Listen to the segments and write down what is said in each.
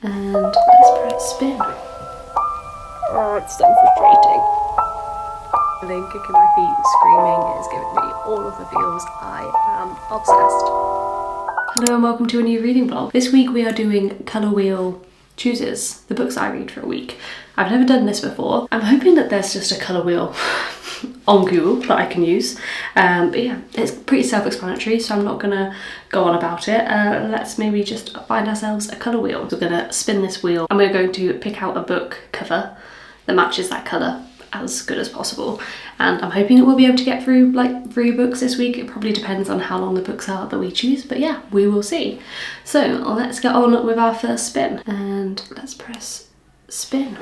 And let's press spin. Oh, it's so frustrating. Feeling, kicking my feet, screaming is giving me all of the feels. I am obsessed. Hello and welcome to a new reading vlog. This week we are doing Colour Wheel Chooses, the books I read for a week. I've never done this before. I'm hoping that there's just a colour wheel on Google that I can use. But yeah, it's pretty self-explanatory, so I'm not gonna go on about it. Let's maybe just find ourselves a colour wheel. We're gonna spin this wheel and we're going to pick out a book cover that matches that colour as good as possible. And I'm hoping that we'll be able to get through like 3 books this week. It probably depends on how long the books are that we choose, but yeah, we will see. So let's get on with our first spin and let's press spin.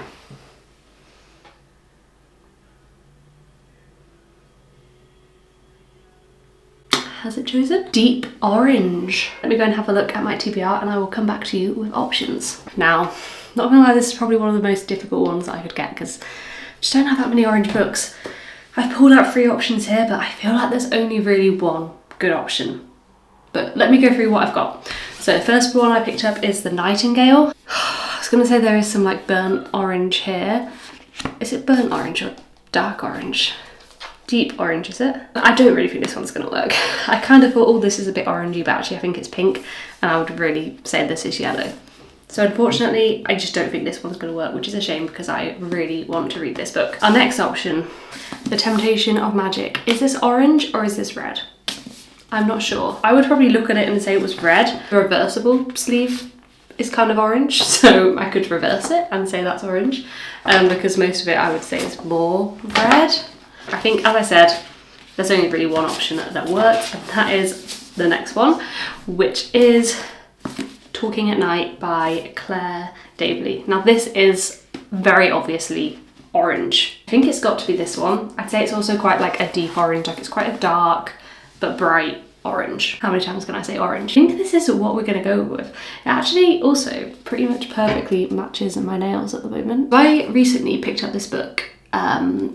Has it chosen? Deep Orange. Let me go and have a look at my TBR and I will come back to you with options. Now, not gonna lie, this is probably one of the most difficult ones that I could get because I just don't have that many orange books. I've pulled out 3 options here, but I feel like there's only really one good option. But let me go through what I've got. So the first one I picked up is The Nightingale. I was gonna say there is some like burnt orange here. Is it burnt orange or dark orange? Deep orange, is it? I don't really think this one's gonna work. I kind of thought, oh, this is a bit orangey, but actually I think it's pink, and I would really say this is yellow. So unfortunately, I just don't think this one's gonna work, which is a shame because I really want to read this book. Our next option, The Temptation of Magic. Is this orange or is this red? I'm not sure. I would probably look at it and say it was red. The reversible sleeve is kind of orange, so I could reverse it and say that's orange, because most of it I would say is more red. I think, as I said, there's only really one option that works, and that is the next one, which is Talking at Night by Claire Daveley. Now this is very obviously orange. I think it's got to be this one. I'd say it's also quite like a deep orange, like it's quite a dark but bright orange. How many times can I say orange? I think this is what we're gonna go with. It actually also pretty much perfectly matches my nails at the moment. I recently picked up this book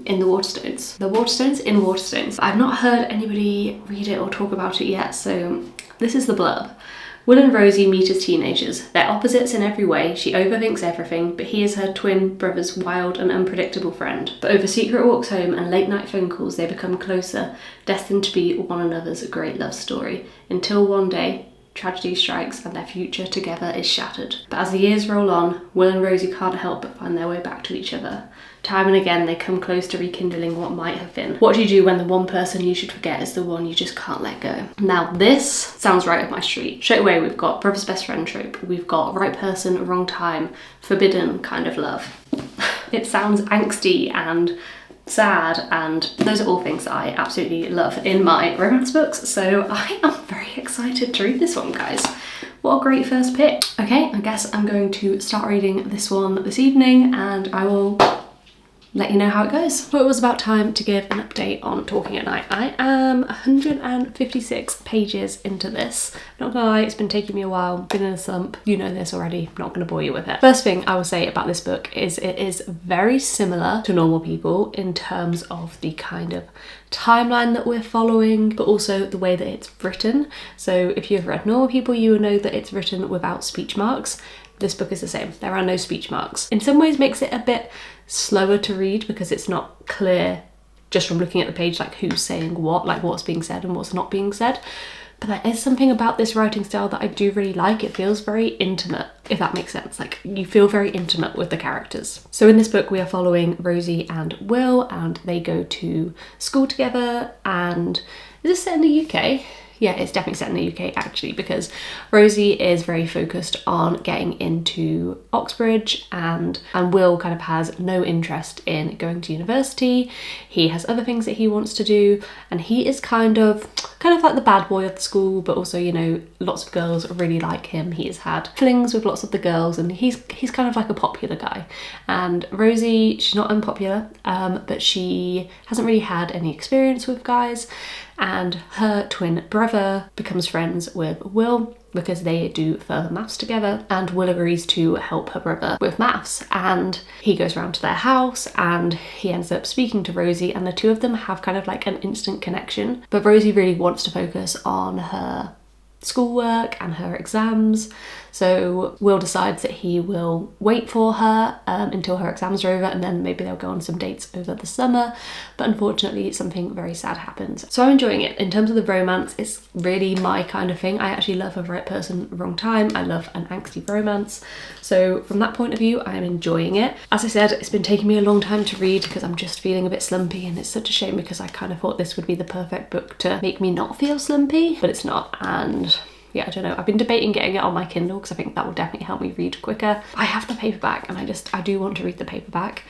in the Waterstones. The Waterstones in Waterstones. I've not heard anybody read it or talk about it yet, so this is the blurb. Will and Rosie meet as teenagers. They're opposites in every way. She overthinks everything, but he is her twin brother's wild and unpredictable friend. But over secret walks home and late night phone calls, they become closer, destined to be one another's great love story. Until one day, tragedy strikes and their future together is shattered. But as the years roll on, Will and Rosie can't help but find their way back to each other. Time and again, they come close to rekindling what might have been. What do you do when the one person you should forget is the one you just can't let go? Now this sounds right up my street. Straight away, we've got brother's best friend trope. We've got right person, wrong time, forbidden kind of love. It sounds angsty and sad, and those are all things that I absolutely love in my romance books, so I am very excited to read this one, guys. What a great first pick. Okay, I guess I'm going to start reading this one this evening and I will let you know how it goes. So it was about time to give an update on Talking at Night. I am 156 pages into this. Not gonna lie, it's been taking me a while, been in a slump. You know this already, not gonna bore you with it. First thing I will say about this book is it is very similar to Normal People in terms of the kind of timeline that we're following, but also the way that it's written. So if you've read Normal People, you will know that it's written without speech marks. This book is the same. There are no speech marks. In some ways makes it a bit slower to read because it's not clear just from looking at the page like who's saying what, like what's being said and what's not being said. But there is something about this writing style that I do really like. It feels very intimate, if that makes sense. Like you feel very intimate with the characters. So in this book we are following Rosie and Will, and they go to school together. And is this set in the UK? Yeah, it's definitely set in the UK actually, because Rosie is very focused on getting into Oxbridge, and Will kind of has no interest in going to university. He has other things that he wants to do, and he is kind of like the bad boy of the school, but also, you know, lots of girls really like him. He has had flings with lots of the girls, and he's kind of like a popular guy. And Rosie, she's not unpopular, but she hasn't really had any experience with guys. And her twin brother becomes friends with Will because they do further maths together, and Will agrees to help her brother with maths, and he goes around to their house and he ends up speaking to Rosie, and the two of them have kind of like an instant connection. But Rosie really wants to focus on her schoolwork and her exams, So Will decides that he will wait for her until her exams are over, and then maybe they'll go on some dates over the summer. But unfortunately, something very sad happens. So I'm enjoying it. In terms of the romance, it's really my kind of thing. I actually love a right person, wrong time. I love an angsty romance. So from that point of view, I am enjoying it. As I said, it's been taking me a long time to read because I'm just feeling a bit slumpy, and it's such a shame because I kind of thought this would be the perfect book to make me not feel slumpy, but it's not. And yeah, I don't know. I've been debating getting it on my Kindle because I think that will definitely help me read quicker. I have the paperback and I do want to read the paperback.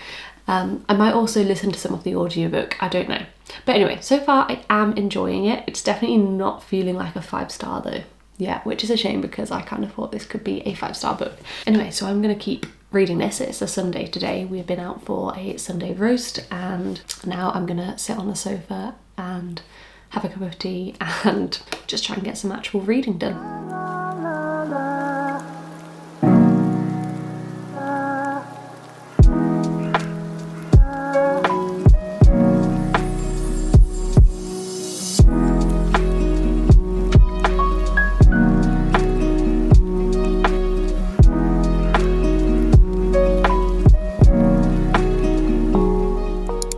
I might also listen to some of the audiobook, I don't know. But anyway, so far I am enjoying it. It's definitely not feeling like a 5-star though. Yeah, which is a shame because I kind of thought this could be a 5-star book. Anyway, so I'm going to keep reading this. It's a Sunday today. We've been out for a Sunday roast, and now I'm going to sit on the sofa and have a cup of tea and just try and get some actual reading done.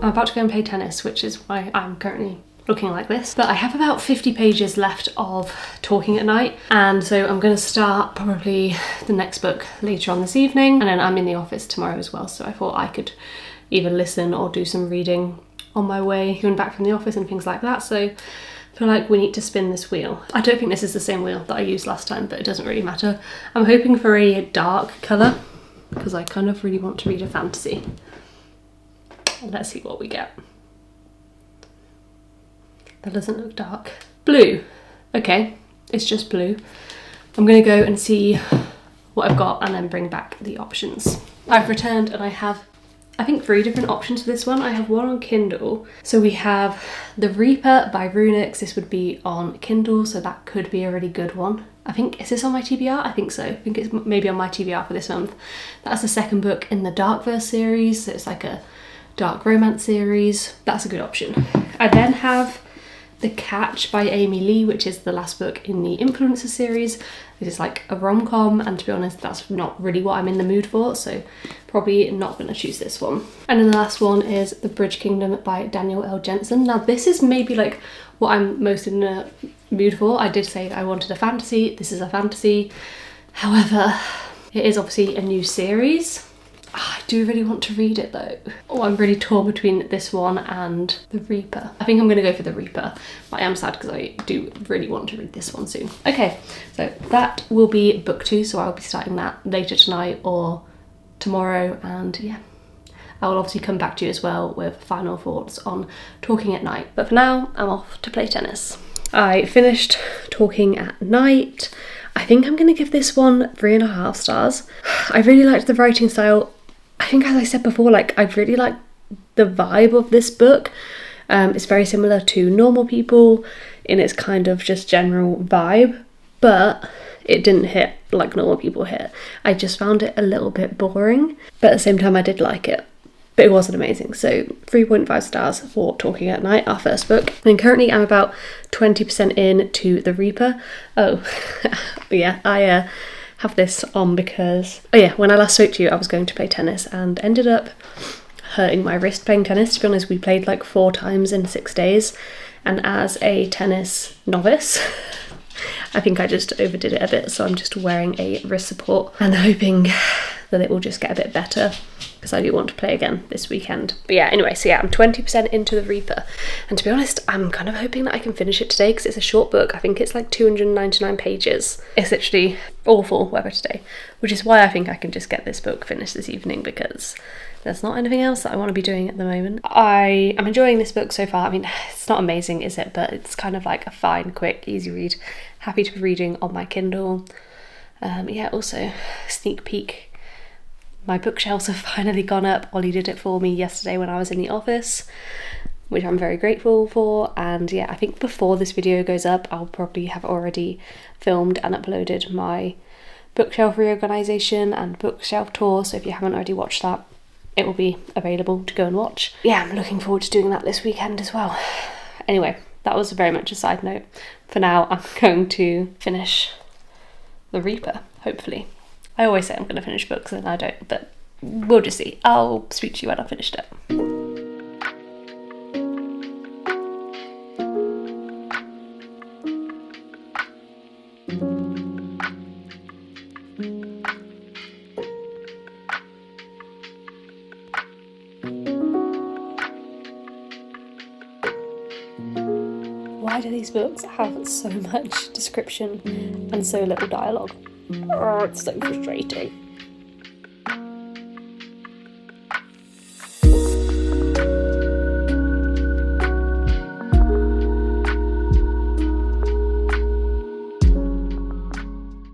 I'm about to go and play tennis, which is why I'm currently looking like this. But I have about 50 pages left of Talking at Night, and so I'm going to start probably the next book later on this evening, and then I'm in the office tomorrow as well, so I thought I could either listen or do some reading on my way going back from the office and things like that. So I feel like we need to spin this wheel. I don't think this is the same wheel that I used last time, but it doesn't really matter. I'm hoping for a dark colour because I kind of really want to read a fantasy. Let's see what we get. That doesn't look dark. Blue. Okay, it's just blue. I'm gonna go and see what I've got and then bring back the options. I've returned and I have, I think, 3 different options for this one. I have one on Kindle. So we have The Reaper by Runix. This would be on Kindle, so that could be a really good one. I think, is this on my TBR? I think so. I think it's maybe on my TBR for this month. That's the second book in the Darkverse series, so it's like a dark romance series. That's a good option. I then have The Catch by Amy Lee, which is the last book in the Influencer series. This is like a rom-com, and to be honest, that's not really what I'm in the mood for, so probably not going to choose this one. And then the last one is The Bridge Kingdom by Daniel L. Jensen. Now this is maybe like what I'm most in the mood for. I did say I wanted a fantasy. This is a fantasy. However, it is obviously a new series. I do really want to read it though. Oh, I'm really torn between this one and The Reaper. I think I'm going to go for The Reaper, but I am sad because I do really want to read this one soon. Okay, so that will be book 2, so I'll be starting that later tonight or tomorrow, and yeah. I will obviously come back to you as well with final thoughts on Talking at Night. But for now, I'm off to play tennis. I finished Talking at Night. I think I'm going to give this one 3.5 stars. I really liked the writing style. I think, as I said before, like, I really like the vibe of this book. It's very similar to Normal People in its kind of just general vibe, but it didn't hit like Normal People hit. I just found it a little bit boring, but at the same time I did like it. But it wasn't amazing, so 3.5 stars for Talking at Night, our first book. And currently I'm about 20% in to The Reaper. Oh, yeah, I have this on because, oh yeah, when I last spoke to you, I was going to play tennis and ended up hurting my wrist playing tennis. To be honest, we played like 4 times in 6 days, and as a tennis novice, I think I just overdid it a bit, so I'm just wearing a wrist support and hoping that it will just get a bit better, because I do want to play again this weekend. But yeah, anyway, so yeah, I'm 20% into The Reaper, and to be honest, I'm kind of hoping that I can finish it today because it's a short book. I think it's like 299 pages. It's literally awful weather today, which is why I think I can just get this book finished this evening, because there's not anything else that I want to be doing at the moment. I am enjoying this book so far. I mean, it's not amazing, is it? But it's kind of like a fine, quick, easy read. Happy to be reading on my Kindle. Yeah, also, sneak peek. My bookshelves have finally gone up. Ollie did it for me yesterday when I was in the office, which I'm very grateful for. And yeah, I think before this video goes up, I'll probably have already filmed and uploaded my bookshelf reorganisation and bookshelf tour. So if you haven't already watched that, it will be available to go and watch. Yeah, I'm looking forward to doing that this weekend as well. Anyway, that was very much a side note. For now, I'm going to finish The Reaper. hopefully. I always say I'm going to finish books and I don't, but we'll just see. I'll speak to you when I've finished it. Why do these books have so much description and so little dialogue? Oh, it's so frustrating.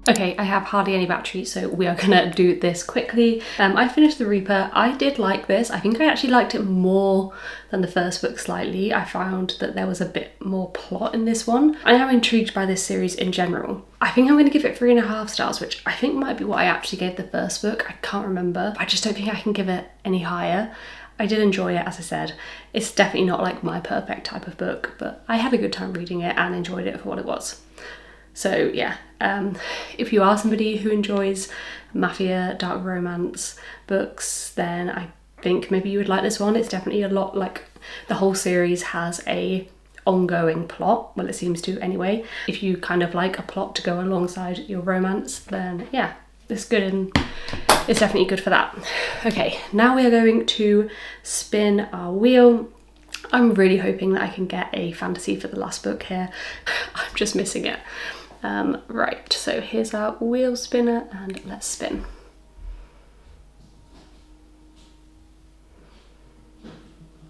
Okay, I have hardly any battery, so we are gonna do this quickly. I finished The Reaper. I did like this. I think I actually liked it more than the first book slightly. I found that there was a bit more plot in this one. I am intrigued by this series in general. I think I'm gonna give it 3.5 stars, which I think might be what I actually gave the first book. I can't remember. I just don't think I can give it any higher. I did enjoy it, as I said. It's definitely not like my perfect type of book, but I had a good time reading it and enjoyed it for what it was. So yeah, if you are somebody who enjoys mafia, dark romance books, then I think maybe you would like this one. It's definitely a lot like the whole series has a ongoing plot, well it seems to anyway. If you kind of like a plot to go alongside your romance, then yeah, it's good and it's definitely good for that. Okay, now we are going to spin our wheel. I'm really hoping that I can get a fantasy for the last book here. I'm just missing it. Right, so here's our wheel spinner and let's spin.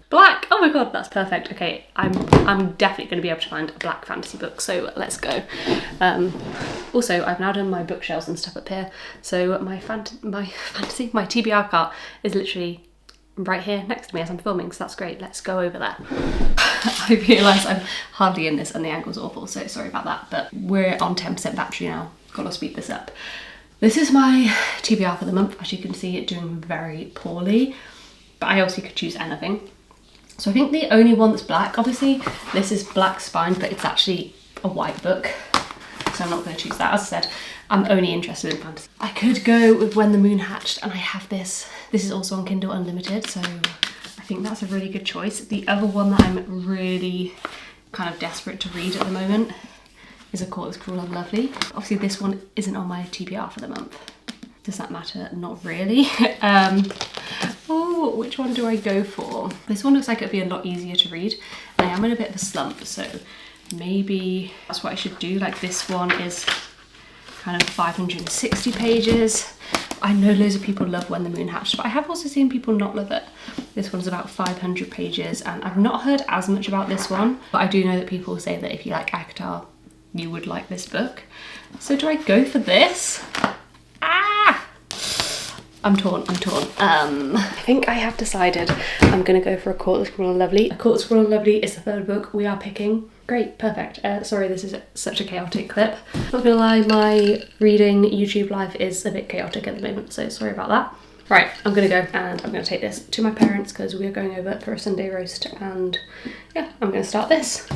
Black! Oh my god, that's perfect. Okay, I'm definitely going to be able to find a black fantasy book, so let's go. Also, I've now done my bookshelves and stuff up here, so my TBR cart is literally right here next to me as I'm filming, so that's great. Let's go over there. I realise I'm hardly in this and the angle's awful, so sorry about that, but we're on 10% battery now. Gotta speed this up. This is my TBR for the month. As you can see, it's doing very poorly, but I also could choose anything. So I think the only one that's black, obviously this is black spine, but it's actually a white book, so I'm not going to choose that. As I said, I'm only interested in fantasy. I could go with When the Moon Hatched, and I have this. This is also on Kindle Unlimited, so I think that's a really good choice. The other one that I'm really kind of desperate to read at the moment is A Court as Cruel and Lovely. Obviously this one isn't on my TBR for the month. Does that matter? Not really. Oh, which one do I go for? This one looks like it'd be a lot easier to read, and I am in a bit of a slump, so maybe that's what I should do. Like this one is kind of 560 pages. I know loads of people love When the Moon Hatched, but I have also seen people not love it. This one's about 500 pages, and I've not heard as much about this one, but I do know that people say that if you like ACOTAR, you would like this book. So do I go for this? I'm torn. I think I have decided I'm gonna go for A Court as Cruel and Lovely. A Court as Cruel and Lovely is the third book we are picking. Great, perfect. Sorry, this is such a chaotic clip. Not gonna lie, my reading YouTube life is a bit chaotic at the moment, so sorry about that. Right, I'm gonna go and I'm gonna take this to my parents because we are going over for a Sunday roast, and yeah, I'm gonna start this.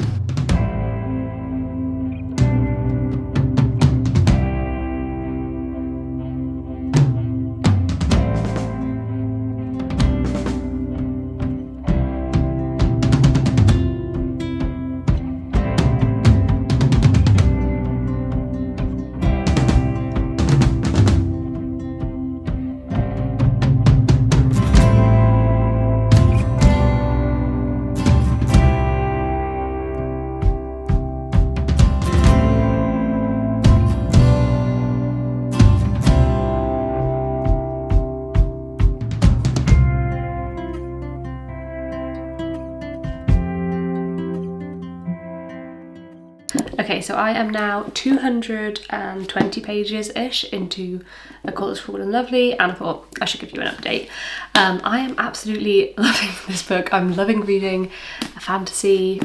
Okay, so I am now 220 pages-ish into A Court as Cruel and Lovely, and I thought I should give you an update. I am absolutely loving this book. I'm loving reading a fantasy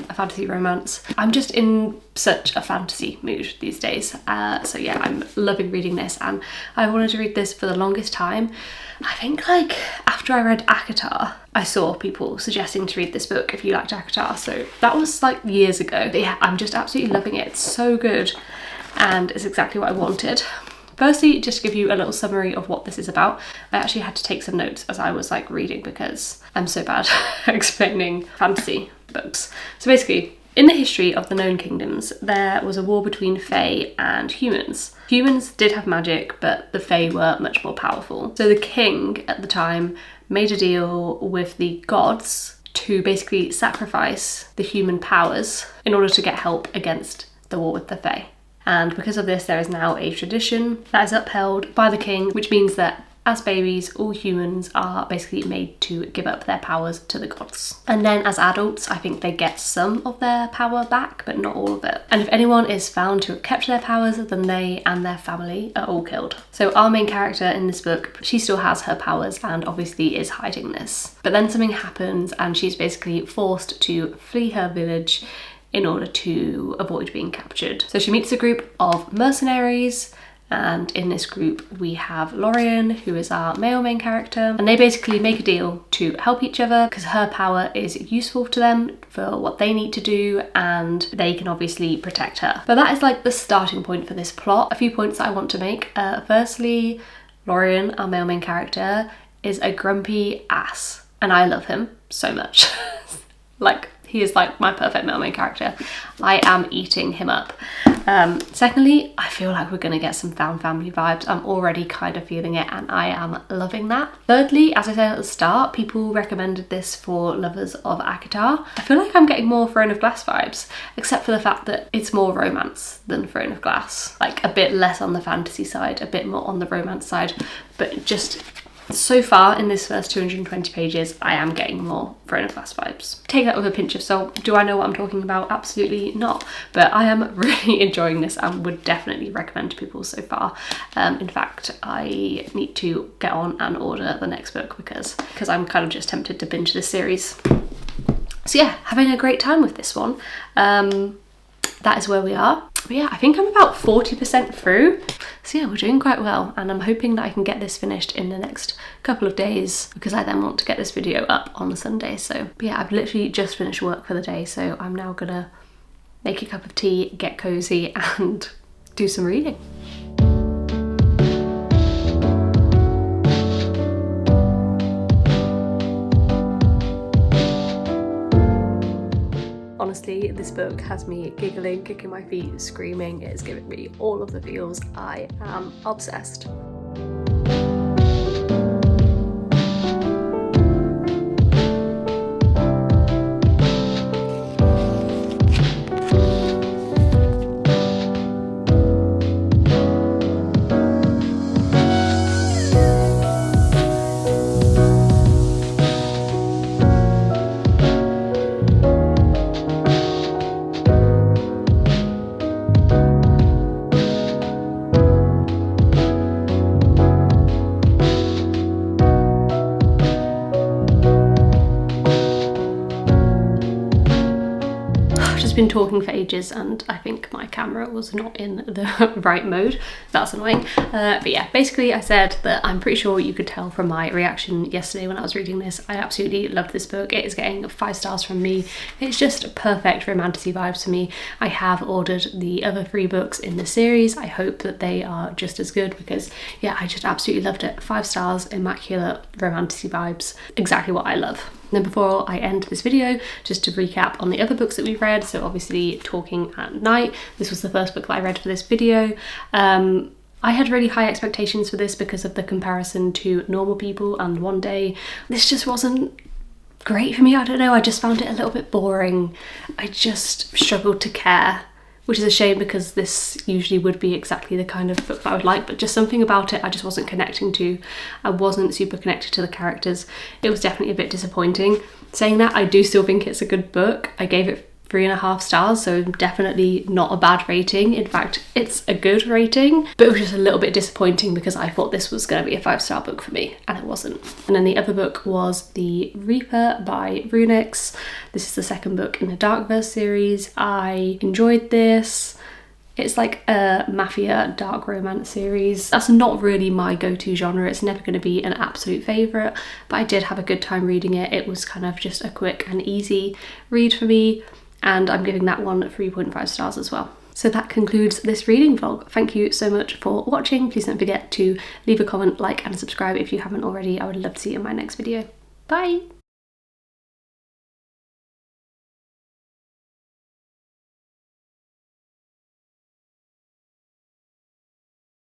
romance. I'm just in such a fantasy mood these days. So yeah, I'm loving reading this, and I wanted to read this for the longest time. I think like after I read ACOTAR, I saw people suggesting to read this book if you liked ACOTAR, so that was like years ago. But yeah, I'm just absolutely loving it. It's so good and it's exactly what I wanted. Firstly, just to give you a little summary of what this is about, I actually had to take some notes as I was like reading because I'm so bad at explaining fantasy books. So basically, in the history of the known kingdoms, there was a war between Fae and humans. Humans did have magic, but the Fae were much more powerful. So the king at the time made a deal with the gods to basically sacrifice the human powers in order to get help against the war with the Fae. And because of this, there is now a tradition that is upheld by the king, which means that as babies, all humans are basically made to give up their powers to the gods. And then as adults, I think they get some of their power back, but not all of it. And if anyone is found to have kept their powers, then they and their family are all killed. So our main character in this book, she still has her powers and obviously is hiding this. But then something happens and she's basically forced to flee her village in order to avoid being captured. So she meets a group of mercenaries, and in this group we have Lorien, who is our male main character, and they basically make a deal to help each other because her power is useful to them for what they need to do, and they can obviously protect her. But that is like the starting point for this plot. A few points that I want to make. Firstly, Lorien, our male main character, is a grumpy ass, and I love him so much. Like, he is like my perfect male main character. I am eating him up. Secondly, I feel like we're going to get some found family vibes. I'm already kind of feeling it and I am loving that. Thirdly, as I said at the start, people recommended this for lovers of ACOTAR. I feel like I'm getting more Throne of Glass vibes, except for the fact that it's more romance than Throne of Glass. Like a bit less on the fantasy side, a bit more on the romance side, but just so far in this first 220 pages, I am getting more Throne of Glass vibes. Take that with a pinch of salt. Do I know what I'm talking about? Absolutely not. But I am really enjoying this and would definitely recommend to people so far. In fact, I need to get on and order the next book because I'm kind of just tempted to binge this series. So yeah, having a great time with this one. That is where we are. But yeah, I think I'm about 40% through. So yeah, we're doing quite well, and I'm hoping that I can get this finished in the next couple of days because I then want to get this video up on Sunday. So, but yeah, I've literally just finished work for the day, so I'm now gonna make a cup of tea, get cozy, and do some reading. Honestly, this book has me giggling, kicking my feet, screaming. It is giving me all of the feels. I am obsessed. Been talking for ages and I think my camera was not in the right mode. That's annoying. But yeah, basically I said that I'm pretty sure you could tell from my reaction yesterday when I was reading this. I absolutely loved this book. It is getting 5 stars from me. It's just perfect romantasy vibes for me. I have ordered the other 3 books in the series. I hope that they are just as good because yeah, I just absolutely loved it. 5 stars, immaculate romantasy vibes. Exactly what I love. Then before I end this video, just to recap on the other books that we've read, so obviously Talking at Night, this was the first book that I read for this video. I had really high expectations for this because of the comparison to Normal People and One Day. This just wasn't great for me, I don't know, I just found it a little bit boring. I just struggled to care, which is a shame because this usually would be exactly the kind of book that I would like, but just something about it I just wasn't connecting to. I wasn't super connected to the characters. It was definitely a bit disappointing. Saying that, I do still think it's a good book. I gave it 3.5 stars, so definitely not a bad rating. In fact, it's a good rating, but it was just a little bit disappointing because I thought this was going to be a 5-star book for me, and it wasn't. And then the other book was The Reaper by Runix. This is the second book in the Darkverse series. I enjoyed this. It's like a mafia dark romance series. That's not really my go-to genre. It's never going to be an absolute favourite, but I did have a good time reading it. It was kind of just a quick and easy read for me, and I'm giving that one 3.5 stars as well. So that concludes this reading vlog. Thank you so much for watching. Please don't forget to leave a comment, like and subscribe if you haven't already. I would love to see you in my next video. Bye!